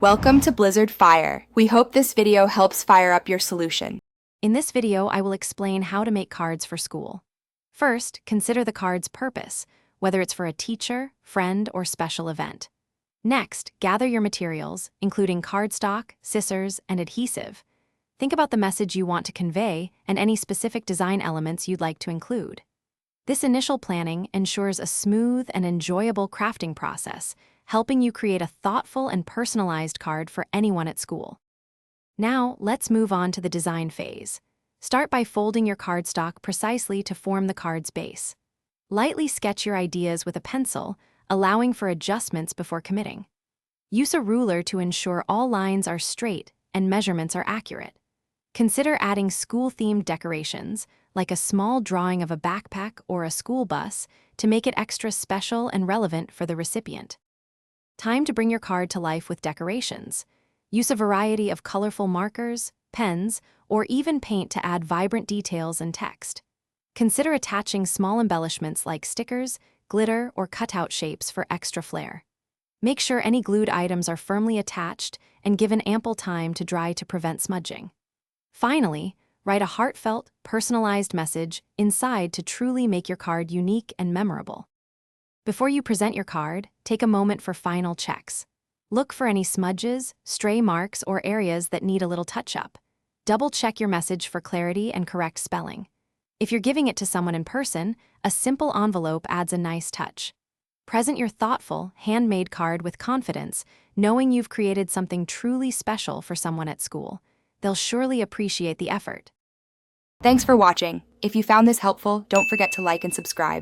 Welcome to Blizzard Fire. We hope this video helps fire up your solution. In this video, I will explain how to make cards for school. First, consider the card's purpose, whether it's for a teacher, friend, or special event. Next, gather your materials, including cardstock, scissors, and adhesive. Think about the message you want to convey and any specific design elements you'd like to include. This initial planning ensures a smooth and enjoyable crafting process, helping you create a thoughtful and personalized card for anyone at school. Now, let's move on to the design phase. Start by folding your cardstock precisely to form the card's base. Lightly sketch your ideas with a pencil, allowing for adjustments before committing. Use a ruler to ensure all lines are straight and measurements are accurate. Consider adding school-themed decorations, like a small drawing of a backpack or a school bus, to make it extra special and relevant for the recipient. Time to bring your card to life with decorations. Use a variety of colorful markers, pens, or even paint to add vibrant details and text. Consider attaching small embellishments like stickers, glitter, or cutout shapes for extra flair. Make sure any glued items are firmly attached and given ample time to dry to prevent smudging. Finally, write a heartfelt, personalized message inside to truly make your card unique and memorable. Before you present your card, take a moment for final checks. Look for any smudges, stray marks, or areas that need a little touch-up. Double-check your message for clarity and correct spelling. If you're giving it to someone in person, a simple envelope adds a nice touch. Present your thoughtful, handmade card with confidence, knowing you've created something truly special for someone at school. They'll surely appreciate the effort. Thanks for watching. If you found this helpful, don't forget to like and subscribe.